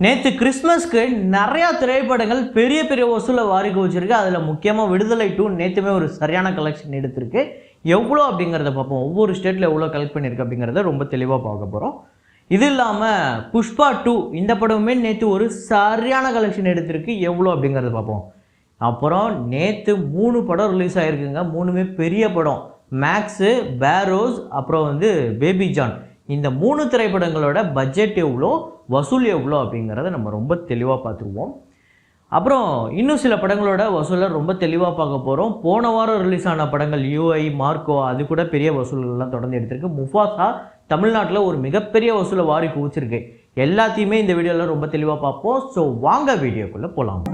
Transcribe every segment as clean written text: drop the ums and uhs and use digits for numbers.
நேற்று கிறிஸ்மஸ்க்கு நிறையா திரைப்படங்கள் பெரிய பெரிய வசூலை வாரி குவிச்சிருக்கு. அதில் முக்கியமாக விடுதலை 2 நேற்றுமே ஒரு சரியான கலெக்ஷன் எடுத்திருக்கு. எவ்வளோ அப்படிங்கிறத பார்ப்போம். ஒவ்வொரு ஸ்டேட்டில் எவ்வளோ கலெக்ட் பண்ணியிருக்கு அப்படிங்கிறத ரொம்ப தெளிவாக பார்க்க போகிறோம். இது இல்லாமல் புஷ்பா 2 இந்த படமுமே நேற்று ஒரு சரியான கலெக்ஷன் எடுத்திருக்கு. எவ்வளோ அப்படிங்கிறத பார்ப்போம். அப்புறம் நேற்று 3 படம் ரிலீஸ் ஆகிருக்குங்க. 3மே பெரிய படம். மேக்ஸு, பேரோஸ், அப்புறம் பேபி ஜான். இந்த 3 திரைப்படங்களோட பட்ஜெட் எவ்வளோ, வசூல் எவ்வளோ அப்படிங்கிறத நம்ம ரொம்ப தெளிவாக பார்த்துருவோம். அப்புறம் இன்னும் சில படங்களோட வசூலை ரொம்ப தெளிவாக பார்க்க போகிறோம். போன வாரம் ரிலீஸ் ஆன படங்கள் யூஐ, மார்க்கோ அது கூட பெரிய வசூல்கள்லாம் தொடர்ந்து எடுத்திருக்கு. முஃபாசா தமிழ்நாட்டில் ஒரு மிகப்பெரிய வசூலை வாரி குவிச்சிருக்கு. எல்லாத்தையுமே இந்த வீடியோவில் ரொம்ப தெளிவாக பார்ப்போம். ஸோ வாங்க வீடியோக்குள்ளே போகலாம்.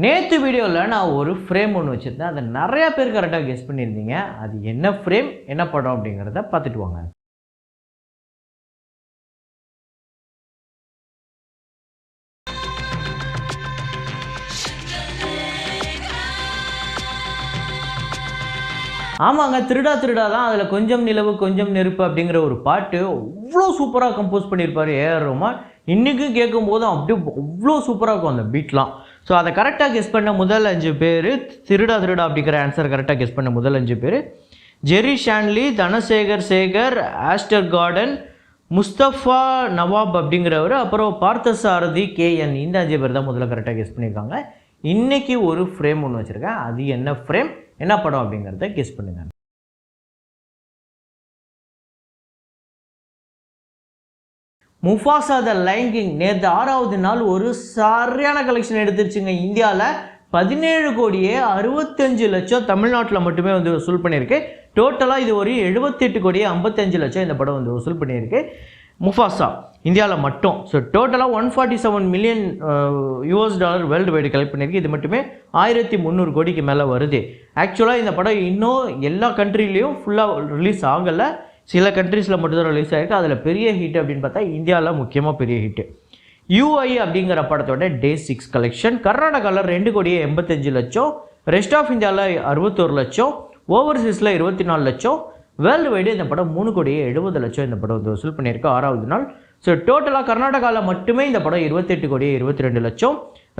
நேற்று வீடியோவில் நான் ஒரு ஃப்ரேம் ஒன்று வச்சுருந்தேன். அதை நிறையா பேர் கரெக்டாக கெஸ் பண்ணியிருந்தீங்க. அது என்ன ஃப்ரேம், என்ன படம் அப்படிங்கிறத பார்த்துட்டு வாங்க. ஆமாங்க, திருடா திருடா தான். அதில் கொஞ்சம் நிலவு கொஞ்சம் நெருப்பு அப்படிங்கிற ஒரு பாட்டு அவ்வளோ சூப்பராக கம்போஸ் பண்ணியிருப்பார் ஏஆர் ரஹ்மான். இன்றைக்கும் கேட்கும்போது அப்படியே அவ்வளோ சூப்பராக இருக்கும் அந்த பீட்லாம். ஸோ அதை கரெக்டாக கெஸ் பண்ண முதல் 5 பேர், திருடா திருடா அப்படிங்கிற ஆன்சர் கரெக்டாக கெஸ் பண்ண முதல் 5 பேர் ஜெரி ஷான்லி, தனசேகர் சேகர், ஆஸ்டர் கார்டன், முஸ்தஃபா நவாப் அப்படிங்கிறவர், அப்புறம் பார்த்தசாரதி கேஎன். இந்த 5 பேர் தான் முதல்ல கரெக்டாக கெஸ் பண்ணியிருக்காங்க. இன்றைக்கி ஒரு ஃப்ரேம் ஒன்று வச்சுருக்கேன். அது என்ன ஃப்ரேம், என்ன படம் அப்படிங்கிறத கெஸ் பண்ணுங்கள். முஃபாசா த லைன் கிங் நேற்று 6வது நாள் ஒரு சரியான கலெக்ஷன் எடுத்துருச்சுங்க. இந்தியாவில் 17,65,00,000 தமிழ்நாட்டில் மட்டுமே வசூல் பண்ணியிருக்கு. டோட்டலாக இது ஒரு 78,55,00,000 இந்த படம் வசூல் பண்ணியிருக்கு. முஃபாசா இந்தியாவில் மட்டும். ஸோ டோட்டலாக $147 மில்லியன் வேர்ல்டு வைடு கலெக்ட் பண்ணியிருக்கு. இது மட்டுமே 1,300 கோடிக்கு மேலே வருது. ஆக்சுவலாக இந்த படம் இன்னும் எல்லா கண்ட்ரிலையும் ஃபுல்லாக ரிலீஸ் ஆகலை. சில கண்ட்ரீஸில் மட்டும்தான் ரிலீஸ் ஆகிருக்கு. அதில் பெரிய ஹிட் அப்படின்னு பார்த்தா இந்தியாவில் முக்கியமாக பெரிய ஹிட்டு யூஐ அப்படிங்கிற படத்தோட Day 6 கலெக்ஷன். கர்நாடகாவில் 2,85,00,000, ரெஸ்ட் ஆஃப் இந்தியாவில் 61,00,000, ஓவர்சீஸில் 24,00,000, வேர்ல்டு வைடு இந்த படம் 3,70,00,000 இந்த படம் வசூல் பண்ணியிருக்கு 6வது நாள். ஸோ டோட்டலாக கர்நாடகாவில் மட்டுமே இந்த படம் 28,22,00,000,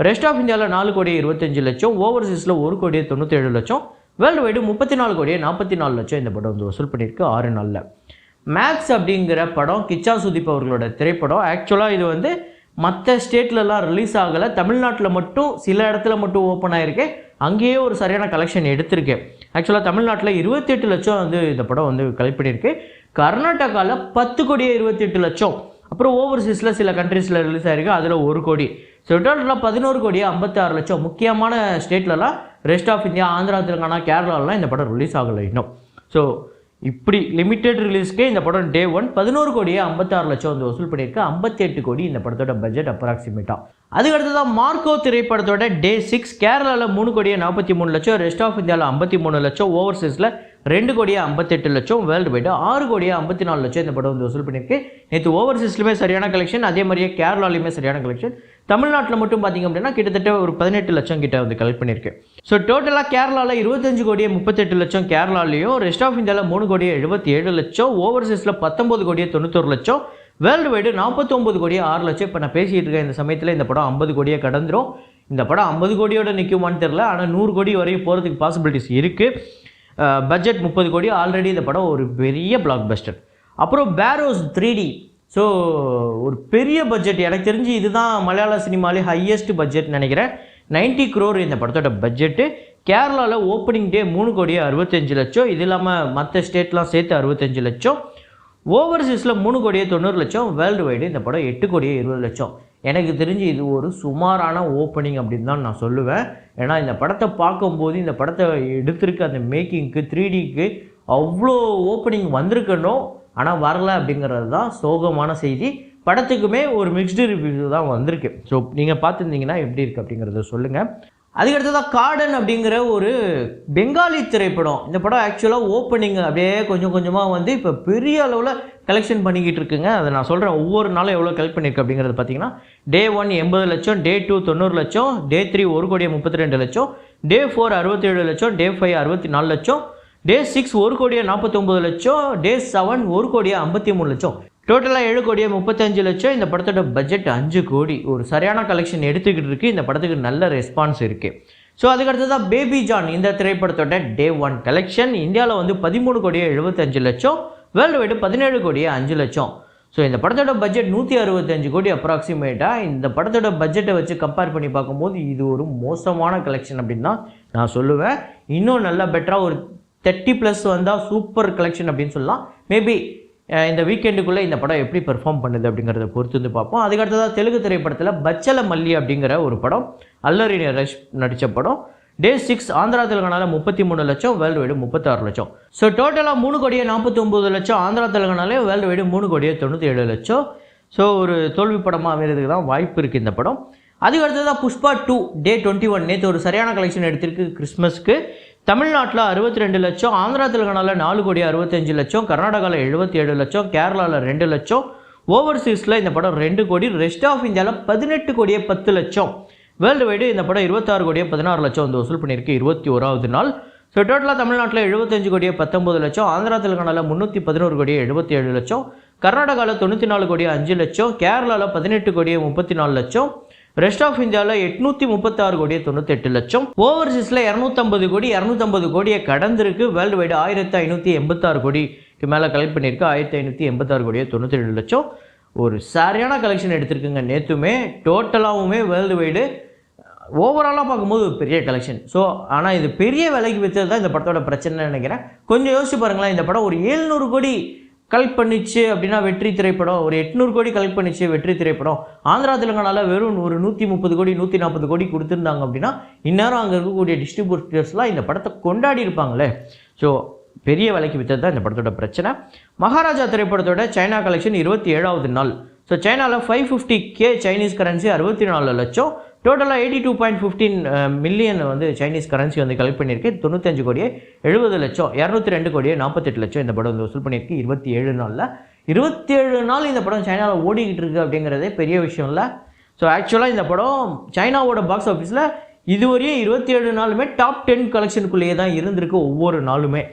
ரெஸ்ட் ஆஃப் இந்தியாவில் 4,25,00,000, ஓவர்சீஸில் 1,97,00,000, வேர்ல்டு வைடு 34,44,00,000 இந்த படம் வசூல் பண்ணியிருக்கு 6 நாளில். மேக்ஸ் அப்படிங்கிற படம் கிச்சா சுதீப் அவர்களோட திரைப்படம். ஆக்சுவலாக இது மற்ற ஸ்டேட்லலாம் ரிலீஸ் ஆகலை. தமிழ்நாட்டில் மட்டும் சில இடத்துல மட்டும் ஓப்பன் ஆகிருக்கு. அங்கேயே ஒரு சரியான கலெக்ஷன் எடுத்திருக்கு. ஆக்சுவலாக தமிழ்நாட்டில் 28 லட்சம் இந்த படம் கலெக்ட் பண்ணியிருக்கு. கர்நாடகாவில் 10,28,00,000, அப்புறம் ஓவர்சீஸில் சில கண்ட்ரீஸில் ரிலீஸ் ஆகிருக்கு. அதில் 1 கோடி. ஸோ டோட்டலாக 11,56,00,000. முக்கியமான ஸ்டேட்லலாம் rest of India, Andhra, Telangana, கேரளாலாம் இந்த படம் ரிலீஸ் ஆகலை இன்னும். ஸோ இப்படி லிமிட்டெட் ரிலீஸ்க்கே இந்த படம் Day 1 11,56,00,000 வசூல் பண்ணியிருக்கு. 58 கோடி இந்த படத்தோட பட்ஜெட் அப்ராக்சிமேட்டாக. அதுக்கடுத்து தான் மார்க்கோ திரைப்படத்தோட Day 6 கேரளாவில் 3,43,00,000, ரெஸ்ட் ஆஃப் இந்தியாவில் 53,00,000, ஓவர்சீஸில் 2,58,00,000, வேர்ல்டு வைடு 6,54,00,000 இந்த படம் வசூல் பண்ணியிருக்கு. நேற்று ஓவர்சீஸ்லையுமே சரியான கலெக்ஷன், அதே மாதிரியே கேரளாலையுமே சரியான கலெக்ஷன். தமிழ்நாட்டில் மட்டும் பார்த்திங்க அப்படின்னா கிட்டத்தட்ட ஒரு 18 லட்சம் கிட்ட கலெக்ட் பண்ணியிருக்கு. ஸோ டோட்டலாக கேரளாவில் 25,38,00,000 கேரளாலையும், ரெஸ்ட் ஆஃப் இந்தியாவில் 3,77,00,000, ஓவர்சீஸில் 19,91,00,000, வேர்ல்டு வைடு 49,06,00,000. இப்போ நான் பேசிகிட்டு இருக்கேன் இந்த சமயத்தில் இந்த படம் 50 கோடியை கடந்துடும். இந்த படம் 50 கோடியோட நிற்குமான்னு தெரில. ஆனால் 100 கோடி வரையும் போகிறதுக்கு பாசிபிலிட்டிஸ் இருக்குது. பட்ஜெட் 30 கோடி. ஆல்ரெடி இந்த படம் ஒரு பெரிய பிளாக் பஸ்டர். அப்புறம் பேரோஸ் 3D. ஸோ ஒரு பெரிய பட்ஜெட். எனக்கு தெரிஞ்சு இதுதான் மலையாள சினிமாலே ஹையஸ்ட் பட்ஜெட் நினைக்கிறேன். 90 crore இந்த படத்தோட பட்ஜெட்டு. கேரளாவில் ஓப்பனிங் டே 3,65,00,000. இது இல்லாமல் மற்ற ஸ்டேட்லாம் சேர்த்து 65,00,000, ஓவர்சீஸில் 3,90,00,000, வேர்ல்டு வைடு இந்த படம் 8,20,00,000. எனக்கு தெரிஞ்சு இது ஒரு சுமாரான ஓப்பனிங் அப்படின்னு தான் நான் சொல்லுவேன். ஏன்னா இந்த படத்தை பார்க்கும்போது இந்த படத்தை எடுத்திருக்க அந்த மேக்கிங்க்கு 3Dக்கு அவ்வளோ ஓப்பனிங் வந்திருக்கணும். ஆனால் வரல அப்படிங்கிறது தான் சோகமான செய்தி. படத்துக்குமே ஒரு மிக்ஸ்டு ரிவ்யூ தான் வந்திருக்கு. ஸோ நீங்கள் பார்த்துருந்தீங்கன்னா எப்படி இருக்குது அப்படிங்கிறத சொல்லுங்கள். அதுக்கடுத்ததாக கார்டன் அப்படிங்கிற ஒரு பெங்காலி திரைப்படம். இந்த படம் ஆக்சுவலாக ஓப்பனிங் அப்படியே கொஞ்சம் கொஞ்சமாக வந்து இப்போ பெரிய அளவில் கலெக்ஷன் பண்ணிக்கிட்டு இருக்குங்க. அதை நான் சொல்கிறேன், ஒவ்வொரு நாளும் எவ்வளோ கலெக்ட் பண்ணியிருக்கு அப்படிங்கிறது பார்த்தீங்கன்னா, டே 1 80 லட்சம், டே 2 90 லட்சம், டே 3 1,32 லட்சம், டே 4 67 லட்சம், டே 5 64 லட்சம், டே 6 1,49 லட்சம், டே 7 1,53 லட்சம். டோட்டலாக 7,35 லட்சம். இந்த படத்தோட பட்ஜெட் 5 கோடி. ஒரு சரியான கலெக்ஷன் எடுத்துக்கிட்டு இருக்குது. இந்த படத்துக்கு நல்ல ரெஸ்பான்ஸ் இருக்குது. ஸோ அதுக்கடுத்ததான் பேபி ஜான். இந்த திரைப்படத்தோட டே 1 கலெக்ஷன் இந்தியாவில் வந்து 13,75 லட்சம், வேர்ல்டு வைடு 17,5 லட்சம். ஸோ இந்த படத்தோட பட்ஜெட் 165 கோடி அப்ராக்சிமேட்டாக. இந்த படத்தோட பட்ஜெட்டை வச்சு கம்பேர் பண்ணி பார்க்கும்போது இது ஒரு மோசமான கலெக்ஷன் அப்படின்னு தான் நான் சொல்லுவேன். இன்னும் நல்லா பெட்டராக ஒரு 30+ வந்தால் சூப்பர் கலெக்ஷன் அப்படின்னு சொல்லலாம். மேபி இந்த வீக்கெண்டுக்குள்ளே இந்த படம் எப்படி பெர்ஃபார்ம் பண்ணுது அப்படிங்கிறத பொறுத்து வந்து பார்ப்போம். அதுக்கடுத்ததாக தெலுங்கு திரைப்படத்தில் பச்சல மல்லி அப்படிங்கிற ஒரு படம், அல்லரி நரேஷ் நடித்த படம். டே 6 ஆந்திரா தெலுங்கானாவில் 33 லட்சம், வேர்ல்டு வைடு 36 லட்சம். ஸோ டோட்டலாக 3,49 லட்சம் ஆந்திரா தெலுங்கானாலே, வேர்ல்டு வைடு 3,97 லட்சம். ஸோ ஒரு தோல்வி படமாக அமைகிறதுக்கு தான் வாய்ப்பு இருக்குது இந்த படம். அதுக்கடுத்ததாக புஷ்பா 2 டே 21 நேற்று ஒரு சரியான கலெக்ஷன் எடுத்திருக்கு கிறிஸ்மஸ்க்கு. தமிழ்நாட்டில் 62 லட்சம், ஆந்திரா தெலுங்கானாவில் 4,65 லட்சம், கர்நாடகாவில் 77 லட்சம், கேரளாவில் 2 லட்சம், ஓவர்சீஸில் இந்த படம் 2 கோடி, ரெஸ்ட் ஆஃப் இந்தியாவில் 18,10 லட்சம், வேர்ல்டு வைடு இந்த படம் 26,16 லட்சம் வந்து வசூல் பண்ணியிருக்கு 21வது நாள். ஸோ டோட்டலாக தமிழ்நாட்டில் 75,19 லட்சம், ஆந்திரா தெலுங்கானாவில் 311,77 லட்சம், கர்நாடகாவில் 94,5 லட்சம், கேரளாவில் 18,34 லட்சம், ரெஸ்ட் ஆஃப் இந்தியாவில் 836,98 லட்சம், ஓவர்சீஸில் 250 கோடியை கடந்திருக்கு. வேர்ல்டு வைடு 1,586 கோடிக்கு மேலே கலெக்ட் பண்ணியிருக்கு. 1,586,92 லட்சம். ஒரு சரியான கலெக்ஷன் எடுத்திருக்குங்க நேற்றுமே. டோட்டலாகவுமே வேர்ல்டு வைடு ஓவராலாக பார்க்கும்போது ஒரு பெரிய கலெக்ஷன். ஸோ ஆனால் இது பெரிய விலைக்கு விற்றது தான் இந்த படத்தோட பிரச்சனைன்னு நினைக்கிறேன். கொஞ்சம் யோசிச்சு பாருங்களேன், இந்த படம் ஒரு 700 கோடி கலெக்ட் பண்ணிச்சு அப்படின்னா வெற்றி திரைப்படம், ஒரு 800 கோடி கலெக்ட் பண்ணிச்சு வெற்றி திரைப்படம். ஆந்திரா தெலுங்கானாவில் வெறும் ஒரு 130 கோடி 140 கோடி கொடுத்துருந்தாங்க அப்படின்னா இந்நேரம் அங்கே இருக்கக்கூடிய டிஸ்ட்ரிபியூட்டர்ஸ்லாம் இந்த படத்தை கொண்டாடி இருப்பாங்களே. ஸோ பெரிய விலைக்கு விற்றது தான் இந்த படத்தோட பிரச்சனை. மகாராஜா திரைப்படத்தோட சைனா கலெக்ஷன் 27வது நாள். ஸோ சைனாவில் 550K சைனீஸ் கரன்சி 64 லட்சம், டோட்டலாக 82.15 மில்லியன் வந்து சைனீஸ் கரன்சி வந்து கலெக்ட் பண்ணியிருக்கு. 95 கோடியே 70 லட்சம், 202 கோடியே 48 லட்சம் இந்த படம் வந்து வசூல் பண்ணியிருக்கு 27 நாளில். 27 நாள் இந்த படம் சைனாவில் ஓடிக்கிட்டு இருக்குது அப்படிங்கிறதே பெரிய விஷயம் இல்லை. ஸோ ஆக்சுவலாக இந்த படம் சைனாவோட பாக்ஸ் ஆஃபீஸில் இதுவரையும் 27 நாளுமே டாப் 10 கலெக்ஷனுக்குள்ளேயே தான் இருந்திருக்கு ஒவ்வொரு நாளுமே.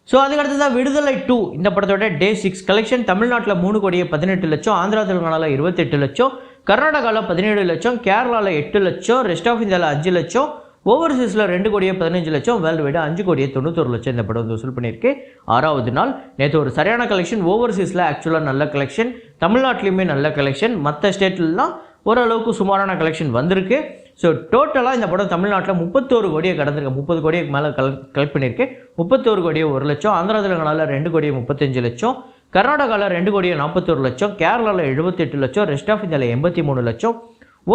ஸோ அதுக்கடுத்ததான் விடுதலை 2 இந்த படத்தோட டே 6 கலெக்ஷன் தமிழ்நாட்டில் 3,18 லட்சம், ஆந்திரா தெலுங்கானாவில் 28 லட்சம், கர்நாடகாவில் 17 லட்சம், கேரளாவில் 8 லட்சம், ரெஸ்ட் ஆஃப் இந்தியாவில் 5 லட்சம், ஓவர்சீஸில் 2,15 லட்சம், வேர்ல்டு வைடு 5,91 லட்சம் இந்த படம் வந்து வசூல் பண்ணியிருக்கு 6வது நாள். நேற்று ஒரு சரியான கலெக்ஷன். ஓவர்சீஸில் ஆக்சுவலாக நல்ல கலெக்ஷன், தமிழ்நாட்டிலையுமே நல்ல கலெக்ஷன், மற்ற ஸ்டேட்லாம் ஓரளவுக்கு சுமாரான கலெக்ஷன் வந்திருக்கு. ஸோ டோட்டலாக இந்த படம் தமிழ்நாட்டில் 31 கோடியை கடந்திருக்கு. 30 கோடிக்கு மேலே கலெக்ட் பண்ணியிருக்கு. 31 கோடியே 1 லட்சம், ஆந்திரா தெலுங்கானாவில் 2,35 லட்சம், கர்நாடகாவில் 2,41 லட்சம், கேரளாவில் 78 லட்சம், ரெஸ்ட் ஆஃப் இந்தியாவில் 83 லட்சம்,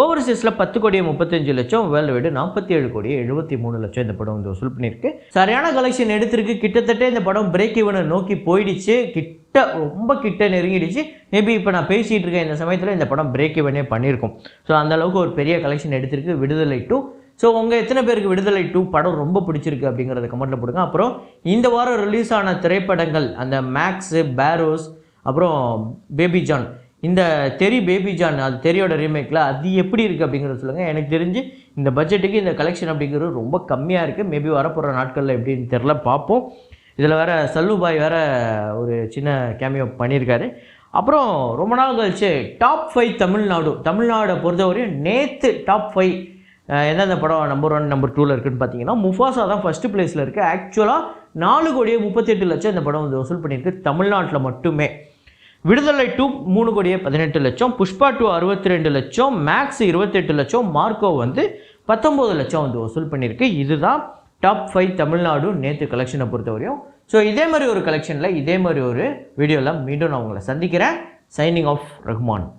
ஓவர்சீஸில் 10,35 லட்சம், வேர்ல்டு வைடு 47,73 லட்சம் இந்த படம் வந்து வசூல் பண்ணியிருக்கு. சரியான கலெக்ஷன் எடுத்திருக்கு. கிட்டத்தட்ட இந்த படம் பிரேக் ஈவனை நோக்கி போயிடுச்சு, ரொம்ப கிட்ட நெருங்கிடுச்சு. மேபி இப்போ நான் பேசிகிட்டு இருக்கேன் இந்த சமயத்தில் இந்த படம் பிரேக் ஈவனே பண்ணியிருக்கோம். ஸோ அந்தளவுக்கு ஒரு பெரிய கலெக்ஷன் எடுத்திருக்கு விடுதலை 2. ஸோ உங்கள் எத்தனை பேருக்கு விடுதலை 2 படம் ரொம்ப பிடிச்சிருக்கு அப்படிங்கிறத கமெண்ட்டில் போடுங்க. அப்புறம் இந்த வாரம் ரிலீஸ் ஆன திரைப்படங்கள், அந்த மேக்ஸு, பேரோஸ், அப்புறம் பேபி ஜான், இந்த தெரி பேபி ஜான் அது தெரியோட ரீமேக்கில் அது எப்படி இருக்குது அப்படிங்கிறத சொல்லுங்கள். எனக்கு தெரிஞ்சு இந்த பட்ஜெட்டுக்கு இந்த கலெக்ஷன் அப்படிங்கிறது ரொம்ப கம்மியாக இருக்குது. மேபி வரப்போகிற நாட்களில் எப்படின்னு தெரில, பார்ப்போம். இதில் வேறு சல்லுபாய் வேறு ஒரு சின்ன கேமியோ பண்ணியிருக்காரு. அப்புறம் ரொம்ப நாள் கழிச்சு டாப் 5 தமிழ்நாடை பொறுத்தவரையும் நேற்று டாப் 5 எந்தெந்த படம் நம்பர் 1 நம்பர் 2ல் இருக்குதுன்னு பார்த்தீங்கன்னா முஃபாசா தான் ஃபஸ்ட்டு பிளேஸில் இருக்குது. ஆக்சுவலாக 4,38 லட்சம் இந்த படம் வந்து வசூல் பண்ணியிருக்கு தமிழ்நாட்டில் மட்டுமே. விடுதலை 2 3,18 லட்சம், புஷ்பா 2 62 லட்சம், மேக்ஸ் 28 லட்சம், மார்க்கோ வந்து 19 லட்சம் வந்து வசூல் பண்ணியிருக்கு. இதுதான் டாப் 5 தமிழ்நாடு நேற்று கலெக்ஷனை பொறுத்தவரையும். ஸோ இதே மாதிரி ஒரு கலெக்ஷனில் இதே மாதிரி ஒரு வீடியோவில் மீண்டும் நான் உங்களை சந்திக்கிறேன். Signing off Rahman.